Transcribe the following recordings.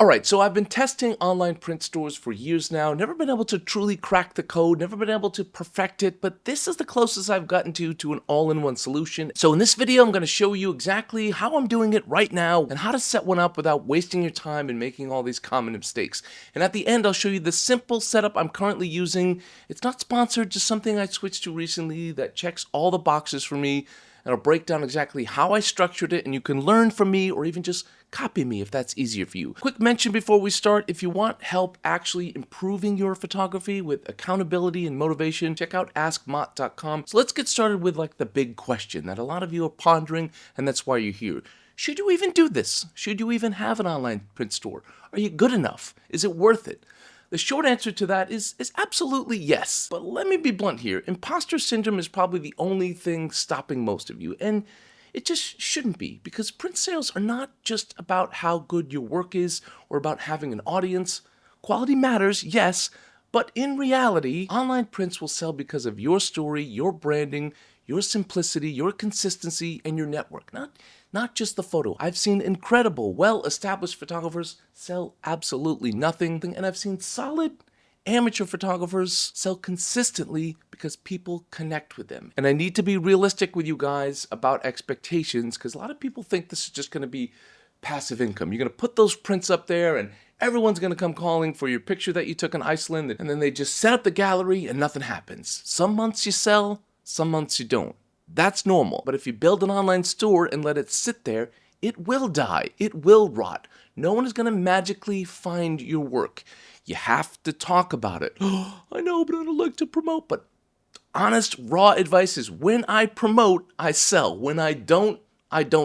Alright, so I've been testing online print stores for years now, never been able to truly crack the code, never been able to perfect it, but this is the closest I've gotten to an all-in-one solution. So in this video, I'm going to show you exactly how I'm doing it right now and how to set one up without wasting your time and making all these common mistakes. And at the end, I'll show you the simple setup I'm currently using. It's not sponsored, just something I switched to recently that checks all the boxes for me. And I'll break down exactly how I structured it, and you can learn from me or even just copy me if that's easier for you. Quick mention before we start, if you want help actually improving your photography with accountability and motivation, check out askmott.com. So let's get started with like the big question that a lot of you are pondering, and that's why you're here. Should you even do this? Should you even have an online print store? Are you good enough? Is it worth it? The short answer to that is absolutely yes. But let me be blunt here. Imposter syndrome is probably the only thing stopping most of you. And it just shouldn't be, because print sales are not just about how good your work is or about having an audience. Quality matters, yes, but in reality, online prints will sell because of your story, your branding, your simplicity, your consistency, and your network. Not just the photo. I've seen incredible, well-established photographers sell absolutely nothing, and I've seen solid amateur photographers sell consistently because people connect with them. And I need to be realistic with you guys about expectations, because a lot of people think this is just going to be passive income. You're going to put those prints up there and everyone's going to come calling for your picture that you took in Iceland, and then they just set up the gallery and nothing happens. Some months you sell, some months you don't. That's normal. But if you build an online store and let it sit there, it will die. It will rot. No one is going to magically find your work. You have to talk about it. Oh, I know, but I don't like to promote. But honest, raw advice is when I promote, I sell. When I don't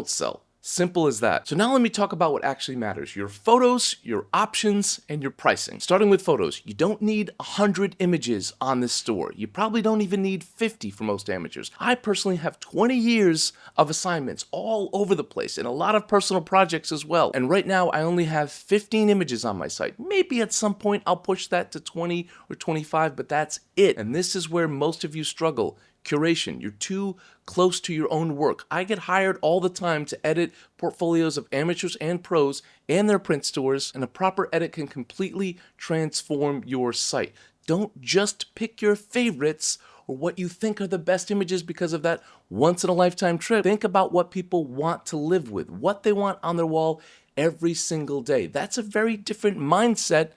sell. Simple as that. So now let me talk about what actually matters. Your photos, your options, and your pricing. Starting with photos, you don't need 100 images on this store. You probably don't even need 50 for most amateurs. I personally have 20 years of assignments all over the place and a lot of personal projects as well. And right now I only have 15 images on my site. Maybe at some point I'll push that to 20 or 25, but that's it. And this is where most of you struggle. Curation. You're too close to your own work. I get hired all the time to edit portfolios of amateurs and pros and their print stores, and a proper edit can completely transform your site. Don't just pick your favorites or what you think are the best images because of that once-in-a-lifetime trip. Think about what people want to live with, what they want on their wall every single day. That's a very different mindset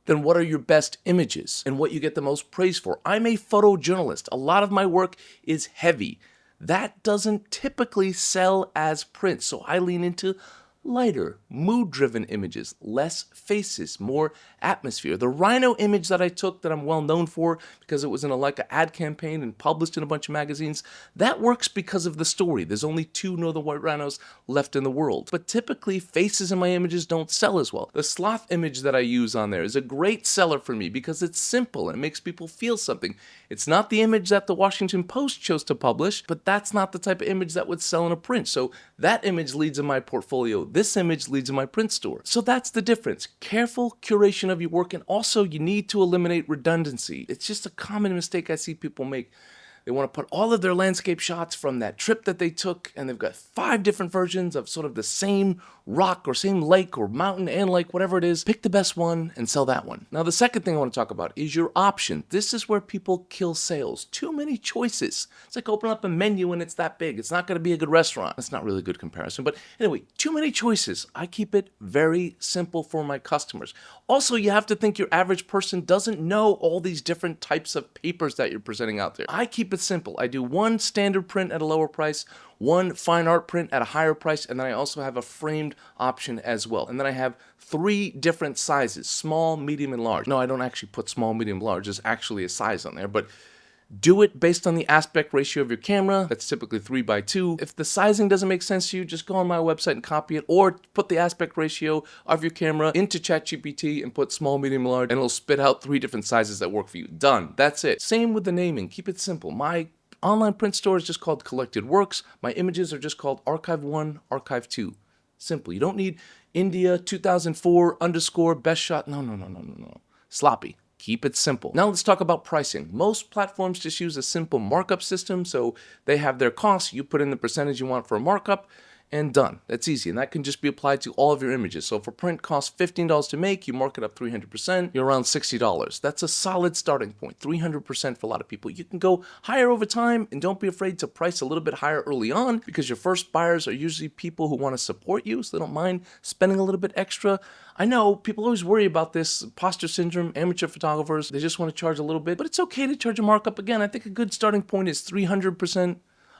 than what are your best images and what you get the most praise for. I'm a photojournalist. A lot of my work is heavy. That doesn't typically sell as print, so I lean into lighter, mood-driven images, less faces, more atmosphere. The rhino image that I took that I'm well known for because it was in a ad campaign and published in a bunch of magazines, that works because of the story. There's only 2 northern white rhinos left in the world. But typically, faces in my images don't sell as well. The sloth image that I use on there is a great seller for me because it's simple and it makes people feel something. It's not the image that the Washington Post chose to publish, but that's not the type of image that would sell in a print. So that image leads in my portfolio. This image leads in my print store. So that's the difference. Careful curation of your work, and also you need to eliminate redundancy. It's just a common mistake I see people make. They want to put all of their landscape shots from that trip that they took, and they've got 5 different versions of sort of the same rock or same lake or mountain and lake, whatever it is. Pick the best one and sell that one. Now, the second thing I want to talk about is your option. This is where people kill sales. Too many choices. It's like opening up a menu and it's that big. It's not going to be a good restaurant. That's not really a good comparison. But anyway, too many choices. I keep it very simple for my customers. Also, you have to think your average person doesn't know all these different types of papers that you're presenting out there. I keep it simple. I do one standard print at a lower price, one fine art print at a higher price, and then I also have a framed option as well. And then I have 3 different sizes, small, medium, and large. No, I don't actually put small, medium, large. There's actually a size on there, but do it based on the aspect ratio of your camera. That's typically 3:2. If the sizing doesn't make sense to you, just go on my website and copy it, or put the aspect ratio of your camera into ChatGPT and put small, medium, large, and it'll spit out 3 different sizes that work for you. Done. That's it. Same with the naming. Keep it simple. My online print store is just called Collected Works. My images are just called Archive 1, Archive 2. Simple. You don't need India 2004 _ best shot. No. Sloppy. Keep it simple. Now let's talk about pricing. Most platforms just use a simple markup system, so they have their costs. You put in the percentage you want for a markup, and done. That's easy, and that can just be applied to all of your images. So if a print costs $15 to make, you mark it up 300%, you're around $60. That's a solid starting point, 300% for a lot of people. You can go higher over time, and don't be afraid to price a little bit higher early on, because your first buyers are usually people who want to support you, so they don't mind spending a little bit extra. I know people always worry about this, imposter syndrome, amateur photographers, they just want to charge a little bit, but it's okay to charge a markup. Again, I think a good starting point is 300%.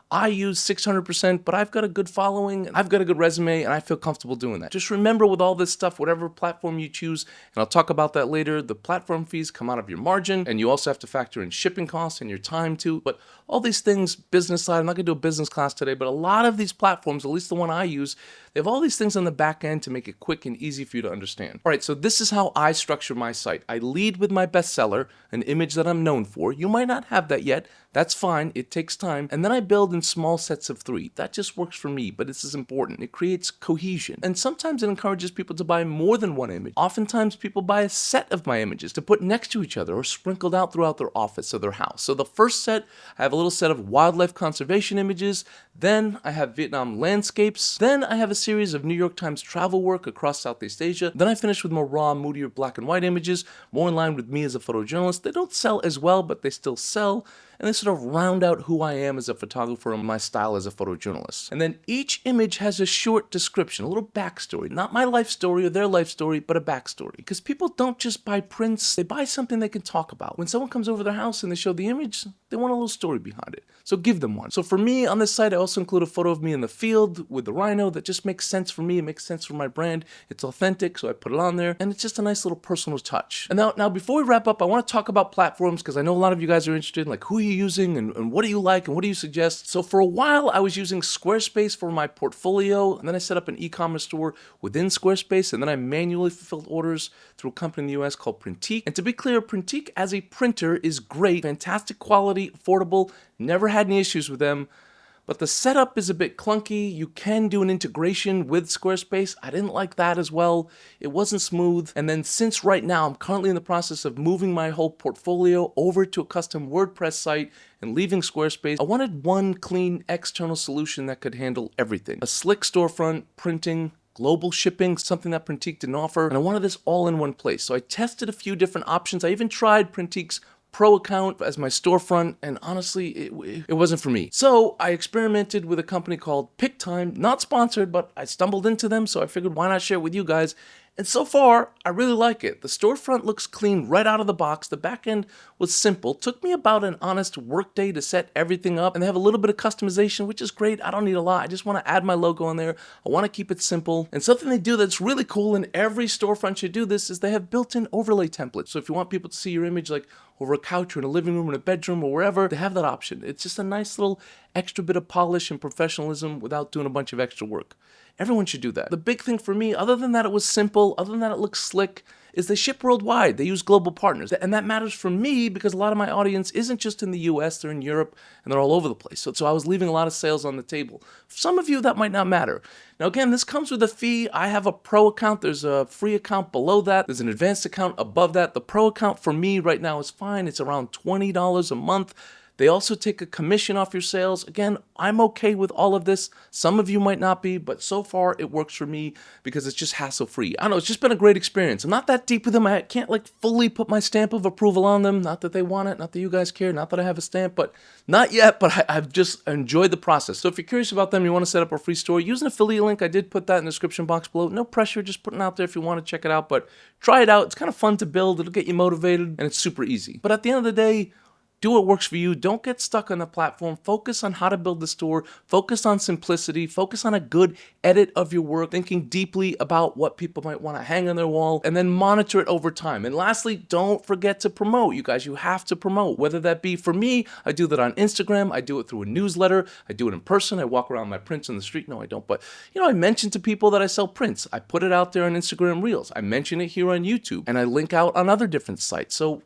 I use 600%, but I've got a good following, I've got a good resume, and I feel comfortable doing that. Just remember, with all this stuff, whatever platform you choose, and I'll talk about that later, the platform fees come out of your margin, and you also have to factor in shipping costs and your time too. But all these things, business side, I'm not gonna do a business class today, but a lot of these platforms, at least the one I use, they have all these things on the back end to make it quick and easy for you to understand. All right, so this is how I structure my site. I lead with my bestseller, an image that I'm known for. You might not have that yet. That's fine, it takes time. And then I build in small sets of 3. That just works for me, but this is important. It creates cohesion. And sometimes it encourages people to buy more than one image. Oftentimes people buy a set of my images to put next to each other or sprinkled out throughout their office or their house. So the first set, I have a little set of wildlife conservation images. Then I have Vietnam landscapes. Then I have a series of New York Times travel work across Southeast Asia. Then I finish with more raw, moodier black and white images, more in line with me as a photojournalist. They don't sell as well, but they still sell. And they sort of round out who I am as a photographer and my style as a photojournalist. And then each image has a short description, a little backstory. Not my life story or their life story, but a backstory. Because people don't just buy prints, they buy something they can talk about. When someone comes over their house and they show the image, they want a little story behind it. So give them one. So for me, on this site, I also include a photo of me in the field with the rhino that just makes sense for me. It makes sense for my brand. It's authentic, so I put it on there. And it's just a nice little personal touch. And now before we wrap up, I want to talk about platforms, because I know a lot of you guys are interested in, like, who are you using and what do you like and what do you suggest? So for a while, I was using Squarespace for my portfolio, and then I set up an e-commerce store within Squarespace, and then I manually fulfilled orders through a company in the US called Printique. And to be clear, Printique as a printer is great, fantastic quality, affordable, never had any issues with them. But the setup is a bit clunky. You can do an integration with Squarespace. I didn't like that as well. It wasn't smooth. And then since right now, I'm currently in the process of moving my whole portfolio over to a custom WordPress site and leaving Squarespace, I wanted one clean external solution that could handle everything. A slick storefront, printing, global shipping, something that Printique didn't offer, and I wanted this all in one place. So I tested a few different options. I even tried Printique's Pro account as my storefront, and honestly, it wasn't for me. So I experimented with a company called Pic-Time, not sponsored, but I stumbled into them, so I figured why not share it with you guys. And so far, I really like it. The storefront looks clean right out of the box. The back end was simple. Took me about an honest work day to set everything up. And they have a little bit of customization, which is great. I don't need a lot. I just want to add my logo on there. I want to keep it simple. And something they do that's really cool, and every storefront should do this, is they have built-in overlay templates. So if you want people to see your image like over a couch or in a living room or in a bedroom or wherever, they have that option. It's just a nice little extra bit of polish and professionalism without doing a bunch of extra work. Everyone should do that. The big thing for me, other than that it was simple, other than that it looks slick, is they ship worldwide. They use global partners. And that matters for me because a lot of my audience isn't just in the US, they're in Europe, and they're all over the place. So I was leaving a lot of sales on the table. For some of you, that might not matter. Now again, this comes with a fee. I have a pro account. There's a free account below that. There's an advanced account above that. The pro account for me right now is fine. It's around $20 a month. They also take a commission off your sales. Again, I'm okay with all of this. Some of you might not be, but so far it works for me because it's just hassle-free. I don't know, it's just been a great experience. I'm not that deep with them. I can't like fully put my stamp of approval on them. Not that they want it, not that you guys care, not that I have a stamp, but not yet, but I've just enjoyed the process. So if you're curious about them, you want to set up a free store, use an affiliate link. I did put that in the description box below. No pressure, just putting it out there if you want to check it out, but try it out. It's kind of fun to build. It'll get you motivated, and it's super easy. But at the end of the day, do what works for you. Don't get stuck on the platform. Focus on how to build the store. Focus on simplicity. Focus on a good edit of your work, thinking deeply about what people might want to hang on their wall, and then monitor it over time. And lastly, don't forget to promote. You guys, you have to promote, whether that be for me, I do that on Instagram. I do it through a newsletter. I do it in person. I walk around my prints on the street. No, I don't. But, I mention to people that I sell prints. I put it out there on Instagram Reels. I mention it here on YouTube, and I link out on other different sites. So,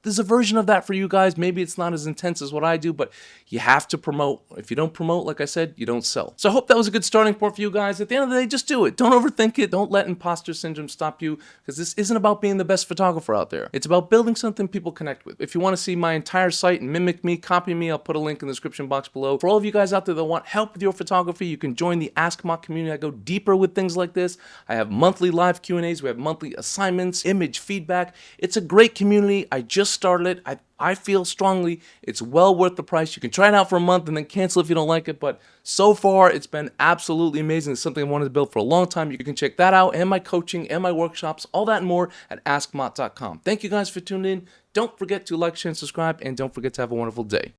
there's a version of that for you guys. Maybe it's not as intense as what I do, but you have to promote. If you don't promote, like I said, you don't sell. So I hope that was a good starting point for you guys. At the end of the day, just do it. Don't overthink it. Don't let imposter syndrome stop you, because this isn't about being the best photographer out there. It's about building something people connect with. If you want to see my entire site and mimic me, copy me, I'll put a link in the description box below. For all of you guys out there that want help with your photography, you can join the Ask Mott community. I go deeper with things like this. I have monthly live Q&As. We have monthly assignments, image feedback. It's a great community. I just started it. I feel strongly it's well worth the price. You can try it out for a month and then cancel if you don't like it, but so far it's been absolutely amazing. It's something I wanted to build for a long time. You can check that out, and my coaching and my workshops, all that and more at askmott.com. Thank you guys for tuning in. Don't forget to like, share, and subscribe, and don't forget to have a wonderful day.